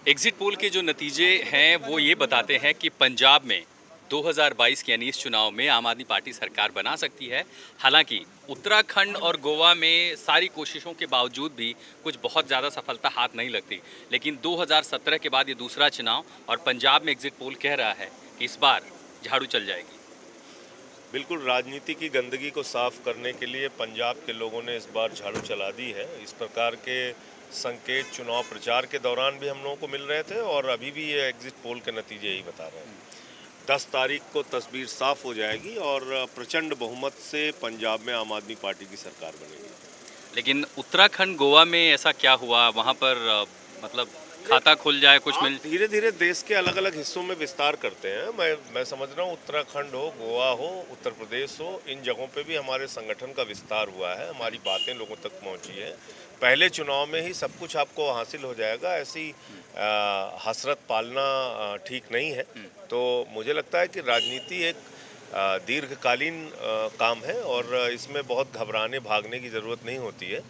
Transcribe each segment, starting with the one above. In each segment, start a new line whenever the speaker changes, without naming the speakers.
Exit poll के जो नतीजे हैं वो ये बताते हैं कि पंजाब में 2022 के यानी इस चुनाव में आम आदमी पार्टी सरकार बना सकती है। हालांकि उत्तराखंड और गोवा में सारी कोशिशों के बावजूद भी कुछ बहुत ज़्यादा सफलता हाथ नहीं लगती। लेकिन 2017 के बाद ये दूसरा चुनाव और पंजाब में एग्जिट पोल कह रहा है कि इस बार झाड़ू चल जाएगी।
बिल्कुल, राजनीति की गंदगी को साफ करने के लिए पंजाब के लोगों ने इस बार झाड़ू चला दी है। इस प्रकार के संकेत चुनाव प्रचार के दौरान भी हम लोगों को मिल रहे थे और अभी भी ये एग्जिट पोल के नतीजे यही बता रहे हैं। 10 तारीख को तस्वीर साफ हो जाएगी और प्रचंड बहुमत से पंजाब में आम आदमी पार्टी की सरकार बनेगी।
लेकिन उत्तराखंड गोवा में ऐसा क्या हुआ वहाँ पर मतलब खाता खुल जाए कुछ मिल।
धीरे धीरे देश के अलग अलग हिस्सों में विस्तार करते हैं। मैं समझ रहा हूँ उत्तराखंड हो, गोवा हो, उत्तर प्रदेश हो, इन जगहों पे भी हमारे संगठन का विस्तार हुआ है, हमारी बातें लोगों तक पहुँची है। पहले चुनाव में ही सब कुछ आपको हासिल हो जाएगा, ऐसी हसरत पालना ठीक नहीं है। तो मुझे लगता है कि राजनीति एक दीर्घकालीन काम है और इसमें बहुत घबराने भागने की ज़रूरत नहीं होती है।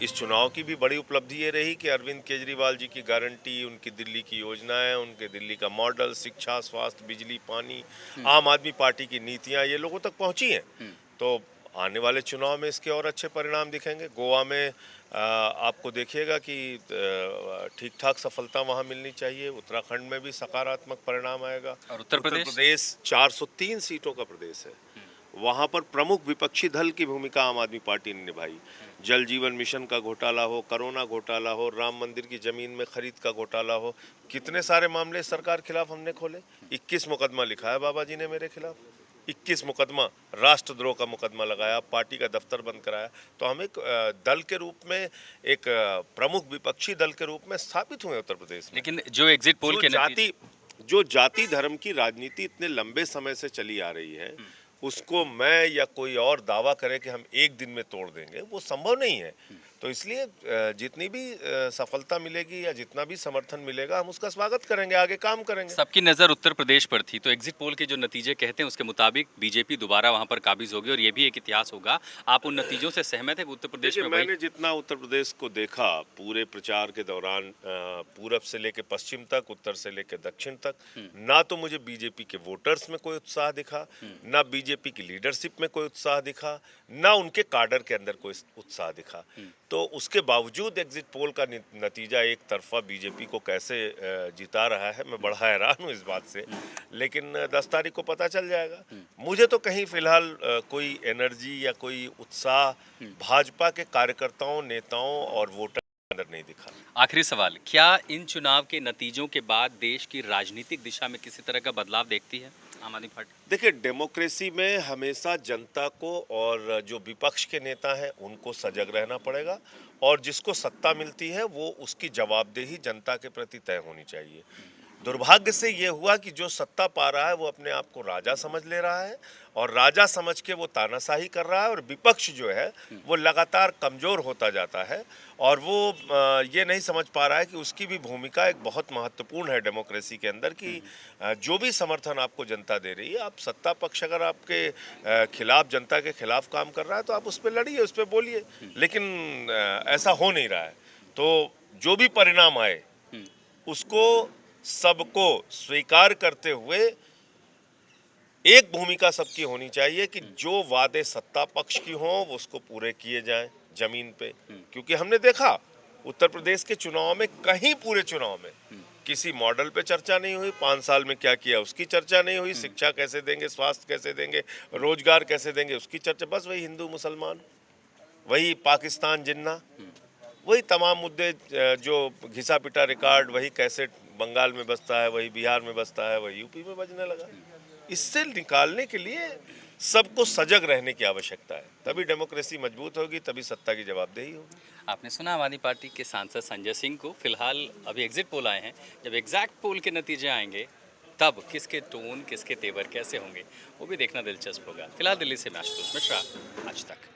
इस चुनाव की भी बड़ी उपलब्धि ये रही कि अरविंद केजरीवाल जी की गारंटी, उनकी दिल्ली की योजनाएं, उनके दिल्ली का मॉडल, शिक्षा, स्वास्थ्य, बिजली, पानी, आम आदमी पार्टी की नीतियां ये लोगों तक पहुंची हैं। तो आने वाले चुनाव में इसके और अच्छे परिणाम दिखेंगे। गोवा में आपको देखिएगा कि ठीक ठाक सफलता वहां मिलनी चाहिए। उत्तराखंड में भी सकारात्मक परिणाम आएगा।
और उत्तर
प्रदेश 403 सीटों का प्रदेश है। वहां पर प्रमुख विपक्षी दल की भूमिका आम आदमी पार्टी ने निभाई। जल जीवन मिशन का घोटाला हो, कोरोना घोटाला हो, राम मंदिर की जमीन में खरीद का घोटाला हो, कितने सारे मामले सरकार खिलाफ हमने खोले। 21 मुकदमा लिखा है बाबा जी ने मेरे खिलाफ। 21 मुकदमा, राष्ट्रद्रोह का मुकदमा लगाया, पार्टी का दफ्तर बंद कराया। तो हम एक दल के रूप में, एक प्रमुख विपक्षी दल के रूप में स्थापित हुए उत्तर प्रदेश में।
लेकिन जो एग्जिट पोल के
जो जाति धर्म की राजनीति इतने लंबे समय से चली आ रही है, उसको मैं या कोई और दावा करे कि हम एक दिन में तोड़ देंगे, वो संभव नहीं है। तो इसलिए जितनी भी सफलता मिलेगी या जितना भी समर्थन मिलेगा, हम उसका स्वागत करेंगे, आगे काम करेंगे।
सबकी नज़र उत्तर प्रदेश पर थी, तो एग्जिट पोल के जो नतीजे कहते हैं उसके मुताबिक बीजेपी दोबारा वहां पर काबिज होगी और ये भी एक इतिहास होगा। आप उन नतीजों से सहमत है कि उत्तर प्रदेश में?
मैंने जितना उत्तर प्रदेश को देखा पूरे प्रचार के दौरान, पूरब से लेकर पश्चिम तक, उत्तर से लेकर दक्षिण तक, ना तो मुझे बीजेपी के वोटर्स में कोई उत्साह दिखा, ना बीजेपी की लीडरशिप में कोई उत्साह दिखा, ना उनके काडर के अंदर कोई उत्साह दिखा। तो उसके बावजूद एग्जिट पोल का नतीजा एक तरफा बीजेपी को कैसे जिता रहा है, मैं बड़ा हैरान हूँ इस बात से। लेकिन 10 तारीख को पता चल जाएगा। मुझे तो कहीं फिलहाल कोई एनर्जी या कोई उत्साह भाजपा के कार्यकर्ताओं, नेताओं और वोटर के अंदर नहीं दिखा।
आखिरी सवाल, क्या इन चुनाव के नतीजों के बाद देश की राजनीतिक दिशा में किसी तरह का बदलाव देखती है आम आदमी पार्टी?
देखिए, डेमोक्रेसी में हमेशा जनता को और जो विपक्ष के नेता हैं उनको सजग रहना पड़ेगा, और जिसको सत्ता मिलती है वो उसकी जवाबदेही जनता के प्रति तय होनी चाहिए। दुर्भाग्य से ये हुआ कि जो सत्ता पा रहा है वो अपने आप को राजा समझ ले रहा है और राजा समझ के वो तानाशाही कर रहा है, और विपक्ष जो है वो लगातार कमजोर होता जाता है और वो ये नहीं समझ पा रहा है कि उसकी भी भूमिका एक बहुत महत्वपूर्ण है डेमोक्रेसी के अंदर, कि जो भी समर्थन आपको जनता दे रही है, आप सत्ता पक्ष अगर आपके खिलाफ, जनता के खिलाफ काम कर रहा है तो आप उस पर लड़िए, उस पर बोलिए। लेकिन ऐसा हो नहीं रहा है। तो जो भी परिणाम आए उसको सबको स्वीकार करते हुए एक भूमिका सबकी होनी चाहिए कि जो वादे सत्ता पक्ष की हों वो उसको पूरे किए जाएं जमीन पे। क्योंकि हमने देखा उत्तर प्रदेश के चुनाव में, कहीं पूरे चुनाव में किसी मॉडल पे चर्चा नहीं हुई, 5 साल में क्या किया उसकी चर्चा नहीं हुई, शिक्षा कैसे देंगे, स्वास्थ्य कैसे देंगे, रोजगार कैसे देंगे उसकी चर्चा। बस वही हिंदू मुसलमान, वही पाकिस्तान जिन्ना, वही तमाम मुद्दे, जो घिसा पिटा रिकॉर्ड, वही कैसेट बंगाल में बजता है, वही बिहार में बजता है, वही यूपी में बजने लगा। इससे निकालने के लिए सबको सजग रहने की आवश्यकता है, तभी डेमोक्रेसी मजबूत होगी, तभी सत्ता की जवाबदेही होगी।
आपने सुना आम आदमी पार्टी के सांसद संजय सिंह को। फिलहाल अभी एग्जिट पोल आए हैं, जब एग्जैक्ट पोल के नतीजे आएंगे तब किसके टोन, किसके तेवर कैसे होंगे वो भी देखना दिलचस्प होगा। फिलहाल दिल्ली से मैं आशुतोष मिश्रा, आज तक।